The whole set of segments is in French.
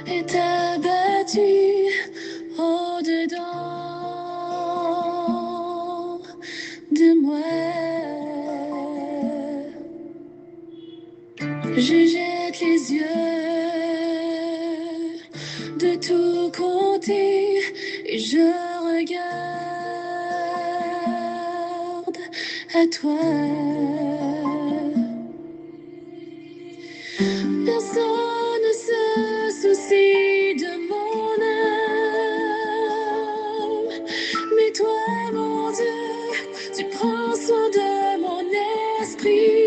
est abattu au-dedans de moi. Je jette les yeux de tous côtés et je regarde à toi. Personne ne se soucie de mon âme, mais toi, mon Dieu, tu prends soin de mon esprit,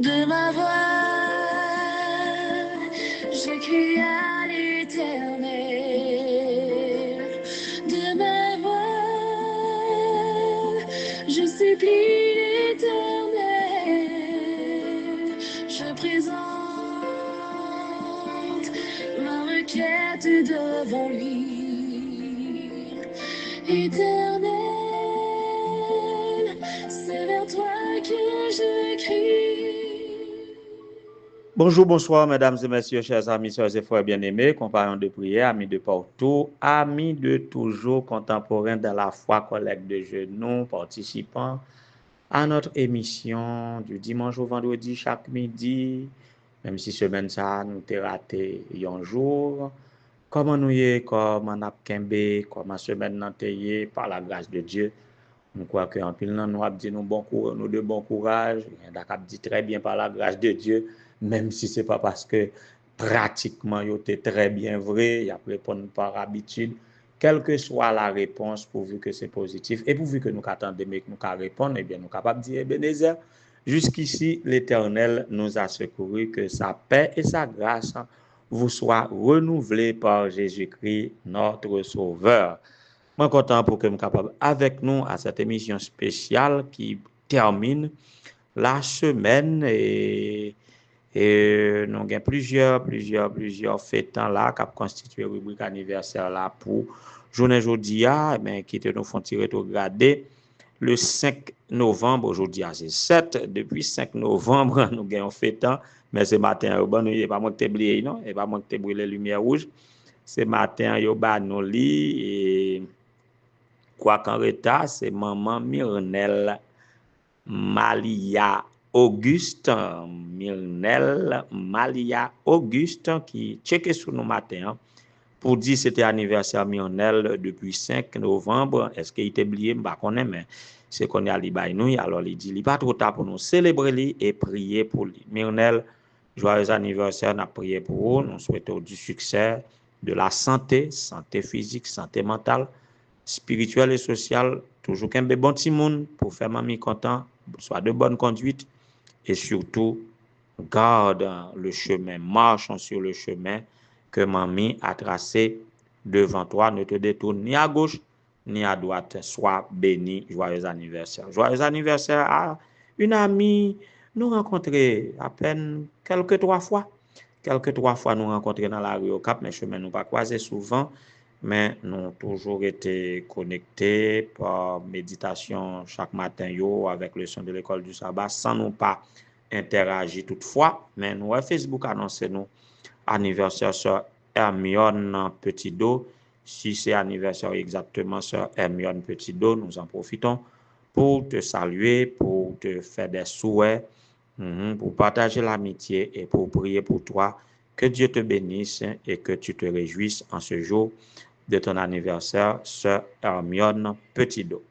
de ma voix. Je crie à l'Éternel, de ma voix. Je supplie l'Éternel, je présente ma requête devant lui. Éternel, c'est vers toi que je crie. Bonjour, bonsoir, mesdames et messieurs, chers amis, sœurs et frères bien-aimés, compagnons de prière, amis de partout, amis de toujours, contemporains de la foi, collègues de genoux, participants à notre émission du dimanche au vendredi chaque midi, même si semaine ça nous t'est raté un jour. Comment nous y est, comment nous avons comment semaine nous t'est par la grâce de Dieu. Nous croyons qu'en pile, nous avons dit nous de bon courage, nous avons dit très bien par la grâce de Dieu, même si ce n'est pas parce que pratiquement il était très bien vrai, il y a répondre par habitude, quelle que soit la réponse, pourvu que c'est positif, et pourvu que nous attendons que nous répondre, eh bien nous sommes capables de dire Ebenezer, jusqu'ici l'Éternel nous a secouru, que sa paix et sa grâce vous soient renouvelées par Jésus-Christ, notre Sauveur. Moi, content pour que nous capable avec nous à cette émission spéciale qui termine la semaine et nous avons plusieurs fêtants là qui constituent rubrique anniversaire là pour journée aujourd'hui mais qui te nous font rétrograder le 5 novembre. Aujourd'hui c'est 7, depuis 5 novembre nous avons fêtant, mais ce matin bon il pas moi qui t'ai non, et pas moi qui t'ai brûlé lumière rouge. Ce matin yo ba nous li et quoi qu'en retard, c'est maman Mirnel Malia Auguste, Mirnel Malia Auguste qui checké sur nous matin pour dire c'était anniversaire Mirnel depuis 5 novembre. Est-ce qu'il était oublié? Bah connais mais c'est qu'on est à nous, alors il dit il pas trop tard pour nous célébrer lui et prier pour lui. Mirnel, joyeux anniversaire, n'a prié pour vous, nous souhaitons du succès, de la santé physique, santé mentale, spirituel et social, toujours qu'un bon petit monde pour faire mamie content, soit de bonne conduite et surtout garde le chemin, marchons sur le chemin que mamie a tracé devant toi, ne te détourne ni à gauche ni à droite, sois béni, joyeux anniversaire. Joyeux anniversaire à une amie, nous rencontrés à peine quelques trois fois nous rencontrés dans la rue au Cap, mais chemin nous pas croisés souvent, mais nous avons toujours été connectés par méditation chaque matin avec le son de l'école du sabbat, sans nous pas interagir toutefois, mais nous Facebook annonce nous anniversaire sur Hermione Petit-Do. Si c'est anniversaire exactement sur Hermione Petit-Do, nous en profitons pour te saluer, pour te faire des souhaits, pour partager l'amitié et pour prier pour toi. Que Dieu te bénisse et que tu te réjouisses en ce jour de ton anniversaire, sœur Hermione Petit-Do.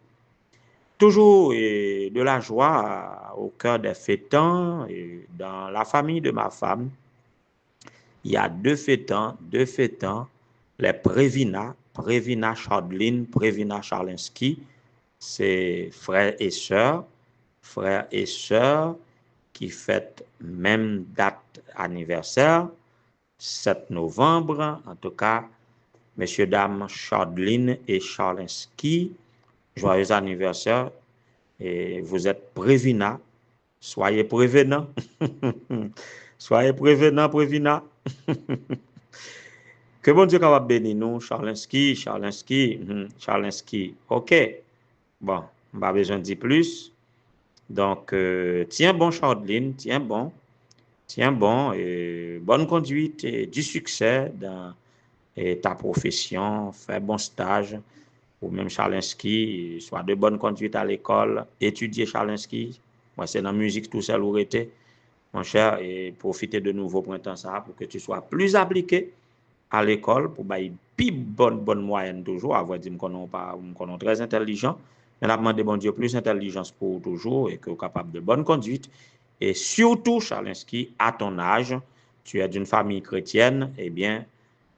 Toujours de la joie au cœur des fêtants et dans la famille de ma femme. Il y a deux fêtants, les Prévina Chadline, Prévina Charlinski, c'est frères et sœurs qui fêtent même date anniversaire, 7 novembre, en tout cas, messieurs, dames, Chadline et Charlinski, joyeux anniversaire, et vous êtes Prévina, soyez prévenants, soyez Prévina. Que bon Dieu capable bénir nous, Charlinski, ok, bon, pas besoin de dire plus, donc, tiens bon Chadline, tiens bon, Tiens bon, et bonne conduite et du succès dans ta profession, fais bon stage, ou même Chalinski, soit de bonne conduite à l'école, étudier Chalinski. Moi, c'est dans la musique tout seul où était, mon cher, et profiter de nouveau printemps ça pour que tu sois plus appliqué à l'école, pour bailler plus bonne moyenne toujours, à vrai dire, qu'on est très intelligent, mais on a demandé, bon Dieu, plus intelligence pour toujours, et que capable de bonne conduite, et surtout, Chalinski, à ton âge, tu es d'une famille chrétienne, eh bien,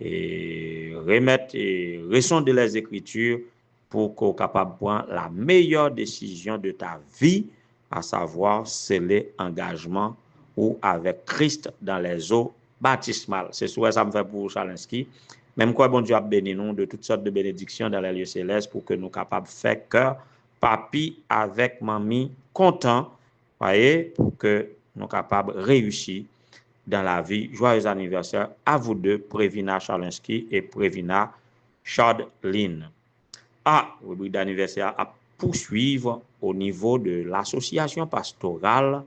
et remettre et ressonder les Écritures pour qu'on soit capable de prendre la meilleure décision de ta vie, à savoir sceller engagement ou avec Christ dans les eaux baptismales. C'est ce que ça me fait pour Chalinski. Même quoi, bon Dieu a béni nous de toutes sortes de bénédictions dans les lieux célestes pour que nous soyons capables de faire cœur, papi avec mamie content, voyez, pour que nous soyons capables de réussir dans la vie. Joyeux anniversaire à vous deux, Prévina Chalinski et Prévina Chadline. Rubrique d'anniversaire à poursuivre au niveau de l'association pastorale.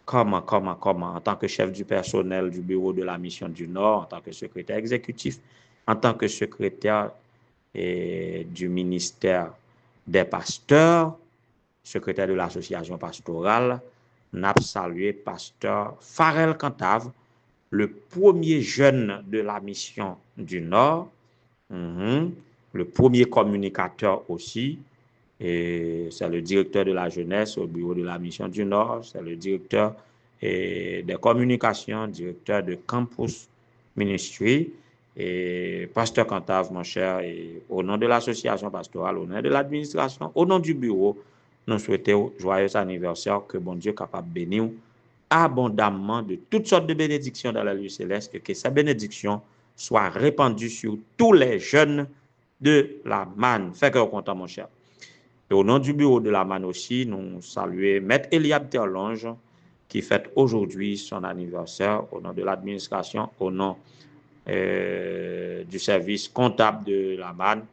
Comment, en tant que chef du personnel du bureau de la mission du Nord, en tant que secrétaire exécutif, en tant que secrétaire du ministère des pasteurs, secrétaire de l'association pastorale, n'a salué pasteur Farel Cantave, le premier jeune de la mission du Nord, le premier communicateur aussi, et c'est le directeur de la jeunesse au bureau de la mission du Nord, c'est le directeur des communications, directeur de campus ministry, et pasteur Cantave, mon cher, et au nom de l'association pastorale, au nom de l'administration, au nom du bureau, nous souhaitons joyeux anniversaire, que bon Dieu capable de bénir abondamment de toutes sortes de bénédictions dans la lieu céleste, et que ces bénédictions soient répandues sur tous les jeunes de la manne. Fait que content, mon cher. Et au nom du bureau de la manne aussi, nous saluons Maître Eliab Terlonge, qui fête aujourd'hui son anniversaire, au nom de l'administration, au nom du service comptable de la manne.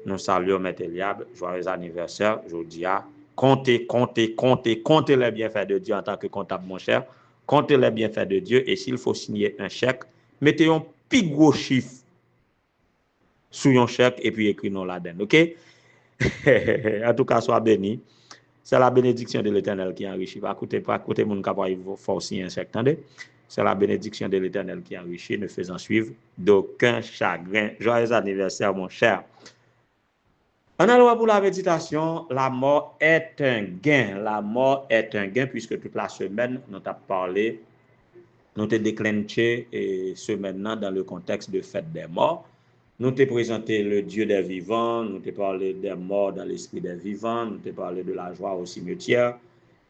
Nous saluons Maître Eliab, joyeux anniversaire, aujourd'hui à comptez les bienfaits de Dieu en tant que comptable, mon cher. Comptez les bienfaits de Dieu, et s'il faut signer un chèque, mettez un plus gros chiffre sur un chèque et puis écrivez-nous là-dedans, ok? En tout cas, sois béni. C'est la bénédiction de l'Éternel qui enrichit. Pas côté mon capable forcer un chèque, attendez. C'est la bénédiction de l'Éternel qui enrichit, ne faisant suivre d'aucun chagrin. Joyeux anniversaire, mon cher. En allant pour la méditation, la mort est un gain. La mort est un gain, puisque toute la semaine, nous avons parlé, nous avons déclenché semaine dans le contexte de fête des morts. Nous avons présenté le Dieu des vivants, nous avons parlé des morts dans l'esprit des vivants, nous avons parlé de la joie au cimetière.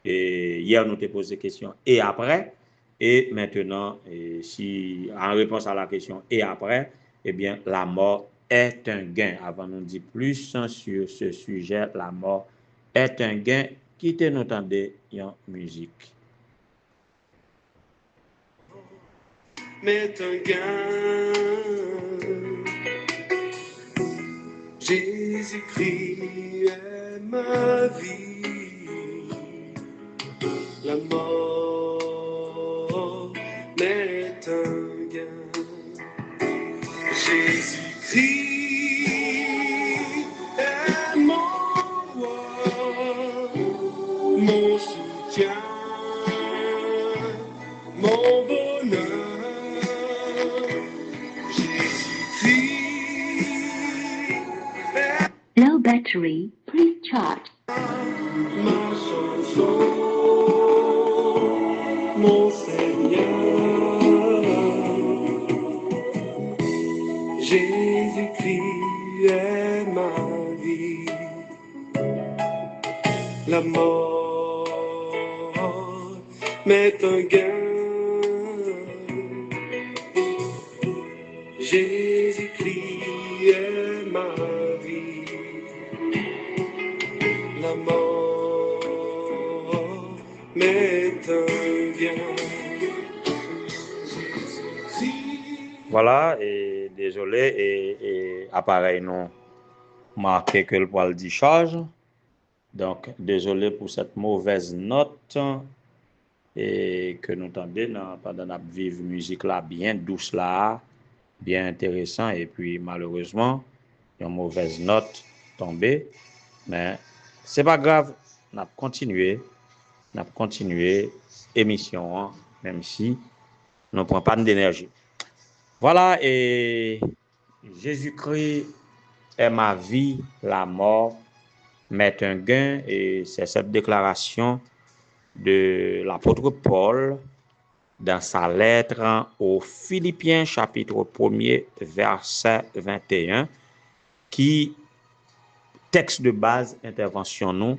Et hier, nous avons posé question et après. Et maintenant, en réponse à la question et après, eh bien, la mort est un gain. Avant de nous dire plus sur ce sujet, la mort est un gain. Quittez nous entendre en musique. Mais un gain, Jésus-Christ est ma vie, la mort est un gain. Jésus-Christ est mon roi, mon soutien, mon bonheur. Jésus-Christ est Low battery, please charge. ma chanson, mon Seigneur. Jésus-Christ est ma vie, la mort m'est un gain. Jésus-Christ est ma vie, la mort m'est un gain. Voilà, et désolé, et appareil non marqué que le poil dit charge. Donc, désolé pour cette mauvaise note. et que nous entendons pendant la vive musique là, bien douce là, bien intéressant, et puis malheureusement, une mauvaise note tombée, mais c'est pas grave, on a continué émission, hein, même si on ne prend pas d'énergie. Voilà, et Jésus-Christ est ma vie, la mort m'est un gain, et c'est cette déclaration de l'apôtre Paul dans sa lettre aux Philippiens, chapitre 1er, verset 21, qui, texte de base, intervention nous,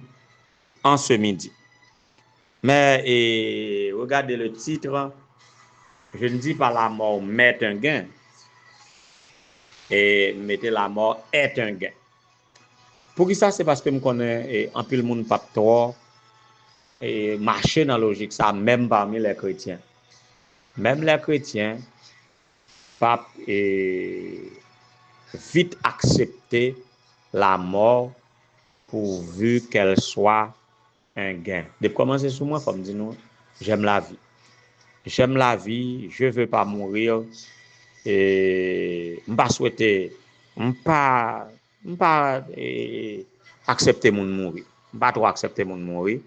en ce midi. Mais regardez le titre, je ne dis pas la mort m'est un gain, et mettez la mort est un gain. Pour qui ça, c'est parce que je connais un peu le monde pas trop et marcher dans la logique, ça, même parmi les chrétiens. Même les chrétiens, pas vite accepter la mort pourvu qu'elle soit un gain. De commencer sur moi, il faut me dire, non, j'aime la vie. J'aime la vie, je ne veux pas mourir. Et je ne pas souhaiter, je ne pas accepter mon mourir. Je ne pas trop accepter mon mourir.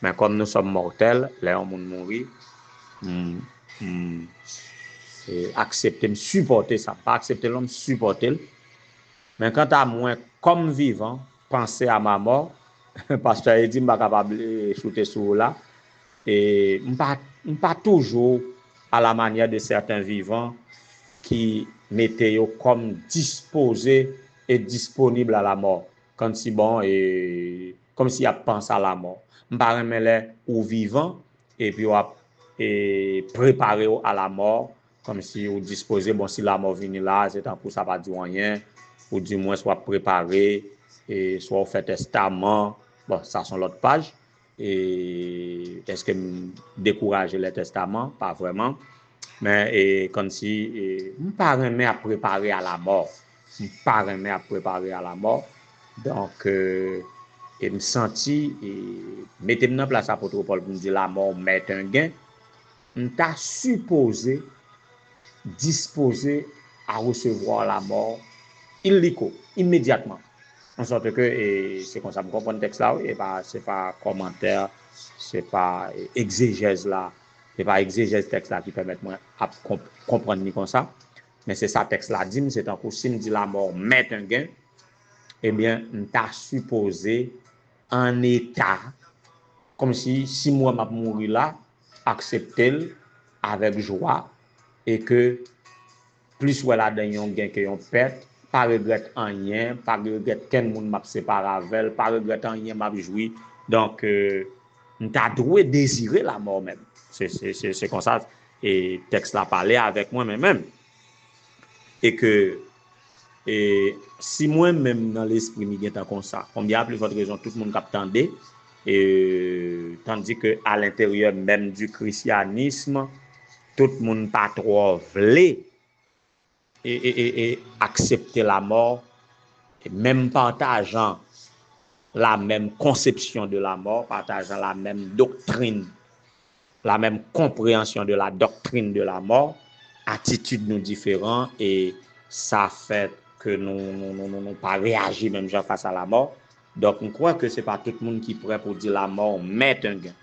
Mais comme nous sommes mortels, là, on mourir, accepter, me supporter ça. Pas accepter l'homme, supporter. Mais quant à moi, comme vivant, penser à ma mort, parce que je dit, je ne suis pas capable de shooter sur là. Et je ne pas toujours à la manière de certains vivants qui mettaient comme disposés et disponibles à la mort. Comme si bon, et comme s'il y a pensé à la mort. Je ne pas remettre ou vivant et puis et préparer à la mort, comme si vous disposez, bon, si la mort vient là, c'est un coup, ça va dire rien, ou du moins soit préparé, et soit fait testament, bon, ça sont l'autre page. Et est-ce que décourager les testaments? Pas vraiment. Mais comme si, je ne pas remettre à préparer à la mort. Je ne pas remettre à préparer à la mort. Donc, et me senti, mettez-moi en place apôtre Paul pour me dire la mort met un gain. On t'a supposé disposé à recevoir la mort illico, immédiatement. En sorte que, c'est comme ça, vous comprenez le texte là, et c'est pas commentaire, c'est pas exégèse là, c'est pas exégèse texte là qui permet moi à comprendre comme ça, mais c'est ça texte là dit, c'est un coup, si me dit la mort met un gain, eh bien, on t'a supposé en état, comme si moi m'a mouru là, accepter avec joie, et que plus ou là dans yon gain que yon perte, pas regret rien, pas regret qu'un monde m'a séparé avec, pas regret rien m'a joui. Donc on t'a doué désirer la mort même. C'est comme ça et texte là parler avec moi même. Et que si moi même dans l'esprit mi gen comme ça, on y a plus votre raison tout le monde captendait et tandis que à l'intérieur même du christianisme, tout le monde pas trop vle et accepter la mort, et même partageant la même conception de la mort, partageant la même doctrine, la même compréhension de la doctrine de la mort, attitude nous différentes, et ça fait que nous pas réagir même face à la mort. Donc, on croit que ce n'est pas tout le monde qui est prêt pour dire la mort met un gain.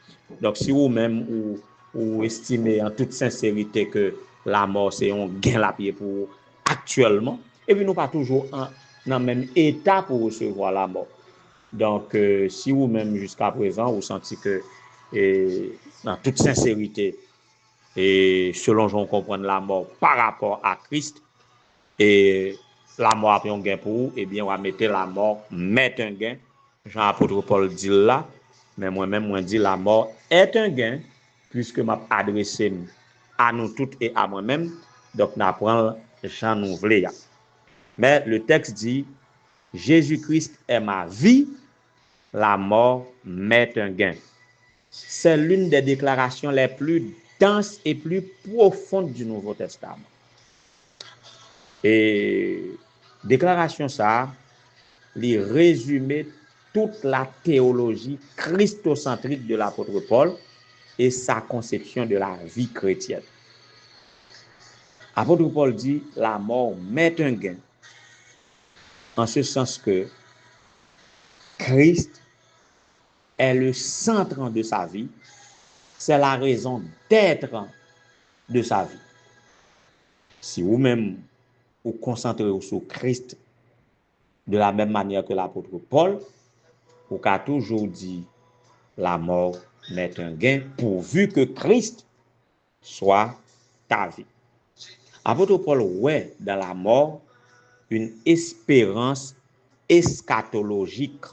Donc, si vous-même ou estimez en toute sincérité que la mort c'est un gain la pied pour actuellement, et puis nous pas toujours dans le même état pour recevoir la mort. Donc, si vous-même jusqu'à présent, vous sentez que, dans toute sincérité, et selon je comprends la mort par rapport à Christ, et la mort a pris un gain pour vous, eh bien, on va mettre la mort, mettre un gain. Jean-Apôtre Paul dit là, mais moi-même, moi dit la mort est un gain, puisque m'a adressé à nous toutes et à moi-même. Donc, nous apprenons Jean Nouvelé. Mais le texte dit, Jésus-Christ est ma vie, la mort met un gain. C'est l'une des déclarations les plus denses et plus profondes du Nouveau Testament. Et déclaration ça, les résumer toute la théologie christocentrique de l'apôtre Paul, et sa conception de la vie chrétienne. Apôtre Paul dit, la mort met un gain, en ce sens que Christ est le centre de sa vie, c'est la raison d'être de sa vie. Si vous-même vous concentrez sur Christ de la même manière que l'apôtre Paul, vous avez toujours dit la mort met un gain pourvu que Christ soit ta vie. Apôtre Paul ouais dans la mort une espérance eschatologique.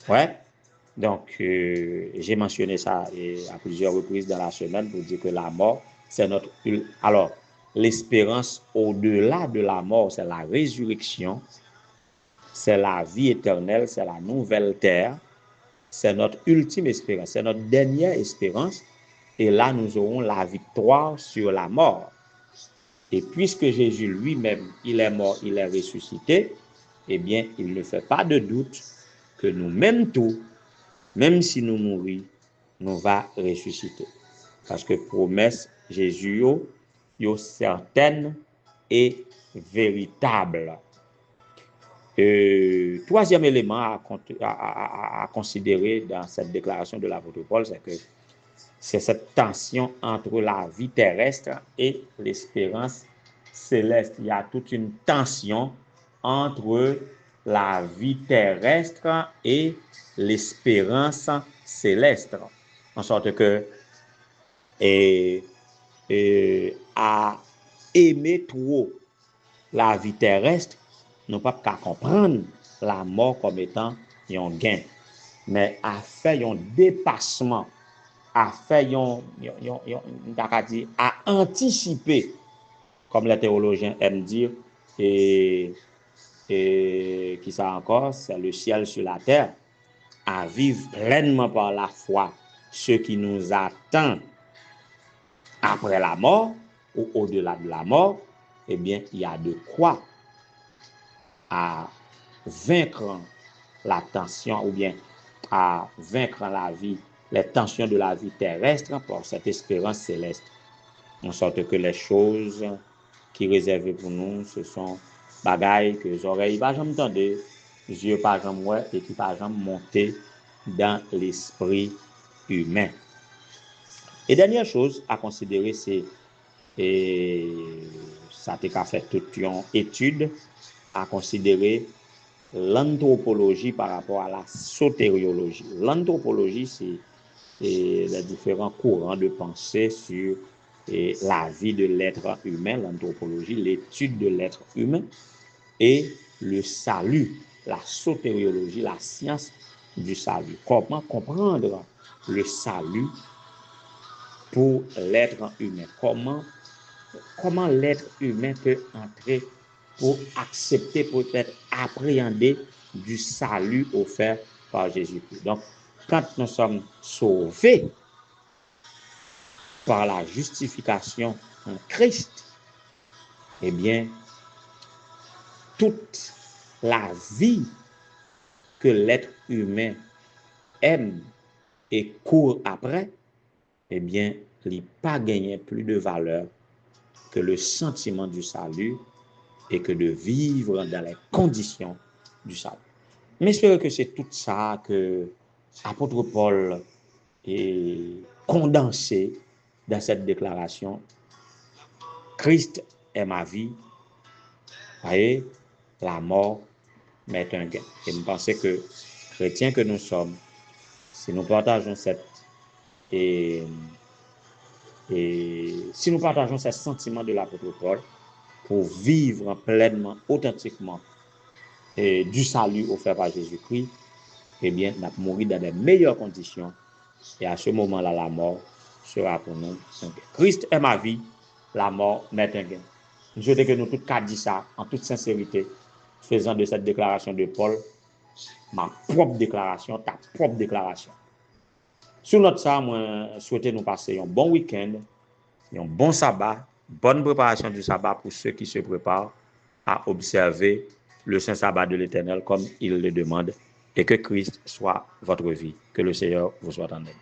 Ouais. Donc, j'ai mentionné ça à plusieurs reprises dans la semaine pour dire que la mort, c'est notre... Alors, l'espérance au-delà de la mort, c'est la résurrection, c'est la vie éternelle, c'est la nouvelle terre, c'est notre ultime espérance, c'est notre dernière espérance. Et là, nous aurons la victoire sur la mort. Et puisque Jésus lui-même, il est mort, il est ressuscité, eh bien, il ne fait pas de doute que nous-mêmes tous, même si nous mourons, nous va ressusciter. Parce que promesse Jésus, yo certaine et véritable. Troisième élément à considérer dans cette déclaration de l'apôtre Paul, c'est que c'est cette tension entre la vie terrestre et l'espérance céleste. Il y a toute une tension entre la vie terrestre et l'espérance céleste. En sorte que à aimer trop la vie terrestre, nous ne pouvons pas comprendre la mort comme étant un gain, mais à faire un dépassement, à faire à anticiper, comme les théologiens aiment dire, et qui ça encore, c'est le ciel sur la terre, à vivre pleinement par la foi ce qui nous attend après la mort ou au-delà de la mort. Eh bien, il y a de quoi à vaincre la tension ou bien à vaincre la vie, les tensions de la vie terrestre par cette espérance céleste. En sorte que les choses qui réservées pour nous, ce sont bagailles que les oreilles pas jamais entendre, les yeux pas jamais voir et qui pas jamais monter dans l'esprit humain. Et dernière chose à considérer, c'est ça t'est qu'à faire toute une étude à considérer l'anthropologie par rapport à la sotériologie. L'anthropologie, c'est les différents courants de pensée sur la vie de l'être humain, l'anthropologie, l'étude de l'être humain et le salut, la sotériologie, la science du salut. Comment comprendre le salut pour l'être humain? Comment l'être humain peut entrer pour accepter, peut-être appréhender du salut offert par Jésus-Christ. Donc, quand nous sommes sauvés par la justification en Christ, eh bien, toute la vie que l'être humain aime et court après, eh bien, il n'a pas gagné plus de valeur que le sentiment du salut et que de vivre dans les conditions du salut. Mais j'espère que c'est tout ça que l'apôtre Paul est condensé dans cette déclaration. Christ est ma vie, voyez, la mort m'est un gain. Et je pense que chrétiens que nous sommes, si nous partageons si nous partageons ce sentiment de l'apôtre Paul pour vivre pleinement, authentiquement du salut offert par Jésus-Christ, eh bien, nous allons mourir dans les meilleures conditions. Et à ce moment-là, la mort sera pour nous un gain. Christ est ma vie, la mort m'est un gain. Je souhaite que nous tous cas dit ça en toute sincérité, faisant de cette déclaration de Paul ma propre déclaration, ta propre déclaration. Sur notre ça, moi, souhaite nous passer un bon week-end, un bon sabbat, bonne préparation du sabbat pour ceux qui se préparent à observer le saint sabbat de l'Éternel comme il le demande, et que Christ soit votre vie. Que le Seigneur vous soit en aide.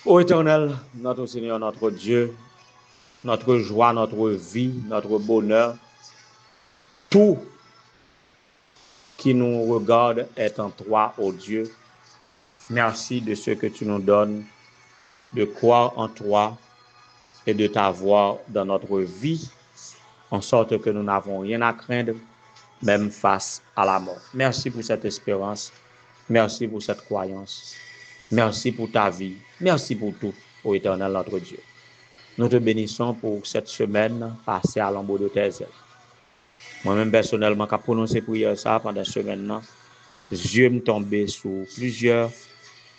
Ô Éternel, notre Seigneur, notre Dieu, notre joie, notre vie, notre bonheur, tout qui nous regarde est en toi, ô Dieu. Merci de ce que tu nous donnes, de croire en toi et de t'avoir dans notre vie, en sorte que nous n'avons rien à craindre, même face à la mort. Merci pour cette espérance. Merci pour cette croyance. Merci pour ta vie. Merci pour tout, ô Éternel, notre Dieu. Nous te bénissons pour cette semaine passée à l'ombre de tes ailes. Moi-même, personnellement, quand je prononce prière ça pendant cette semaine, yeux me tombaient sur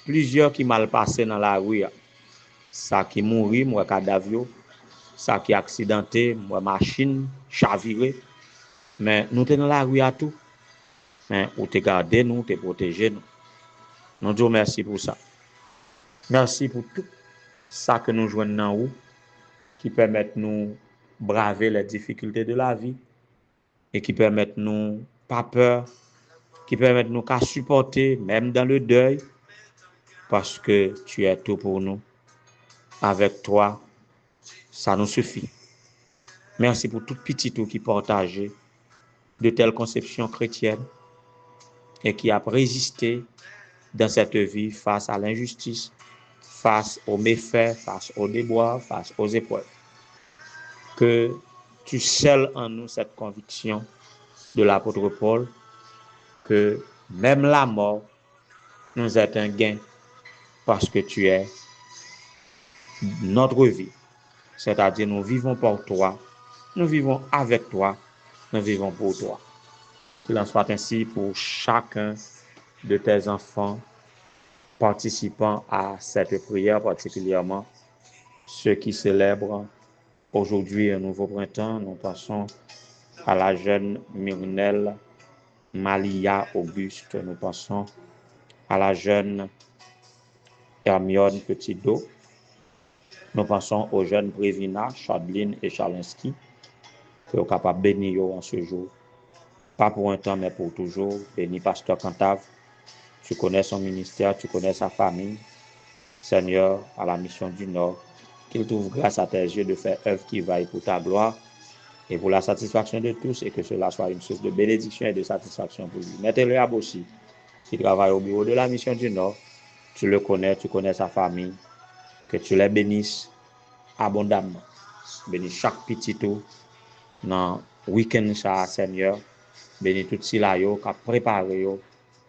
plusieurs qui mal passé dans la rue. Ça qui mourit, moi, cadavre, ça qui accidenté, moi, machine, chaviré. Mais nous sommes dans la rue à tout. Mais pour te garder, nous, te protéger, nous. Nous disons merci pour ça. Merci pour tout ça que nous jouons dans nous, qui permettent nous braver les difficultés de la vie et qui permettent nous pas peur, qui permettent nous qu'à supporter même dans le deuil parce que tu es tout pour nous. Avec toi, ça nous suffit. Merci pour tout petit tout qui partageait de telles conceptions chrétiennes et qui a résisté dans cette vie face à l'injustice, face aux méfaits, face aux déboires, face aux épreuves. Que tu scelles en nous cette conviction de l'apôtre Paul que même la mort nous est un gain parce que tu es notre vie. C'est-à-dire nous vivons pour toi, nous vivons avec toi, nous vivons pour toi. Qu'il en soit ainsi pour chacun de tes enfants participant à cette prière, particulièrement ceux qui célèbrent aujourd'hui un nouveau printemps. Nous pensons à la jeune Myrnelle Malia Auguste. Nous pensons à la jeune Hermione Petitot. Nous pensons aux jeunes Brévina, Chadeline et Chalinski, qui sont capables de bénir en ce jour. Pas pour un temps, mais pour toujours. Béni Pasteur Cantave. Tu connais son ministère, tu connais sa famille. Seigneur, à la mission du Nord, qu'il trouve grâce à tes yeux de faire œuvre qui vaille pour ta gloire et pour la satisfaction de tous et que cela soit une source de bénédiction et de satisfaction pour lui. Mettez-le à Bossi, qui travaille au bureau de la mission du Nord. Tu le connais, tu connais sa famille. Que tu les bénisses abondamment. Bénis chaque petit tout dans le week-end, ça, Seigneur. Bénis tout ce qui a préparé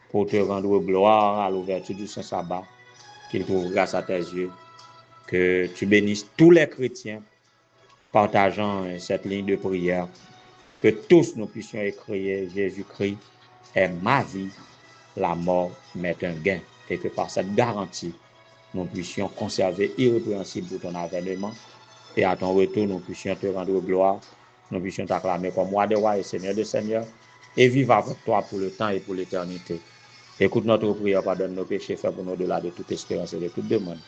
pour te rendre gloire à l'ouverture du Saint-Sabbat. Qu'il trouve grâce à tes yeux. Que tu bénisses tous les chrétiens partageant cette ligne de prière. Que tous nous puissions écrire Jésus-Christ est ma vie, la mort m'est un gain. Et que par cette garantie, nous puissions conserver irrépréhensible pour ton avènement. Et à ton retour, nous puissions te rendre gloire. Nous puissions t'acclamer comme roi des rois et seigneur des seigneurs. Et vivre avec toi pour le temps et pour l'éternité. Écoute notre prière, pardonne nos péchés, fais pour nous au-delà de toute espérance et de toute demande.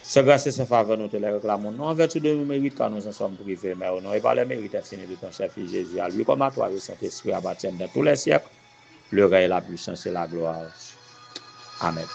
C'est grâce à sa faveur, nous te les réclamons. Non en vertu de nos mérites, car nous en sommes privés, mais au nom et par les mérites infinis de ton chef Jésus, à lui comme à toi, le Saint-Esprit, à baptême dans tous les siècles, le règne, la puissance et la gloire. Amen.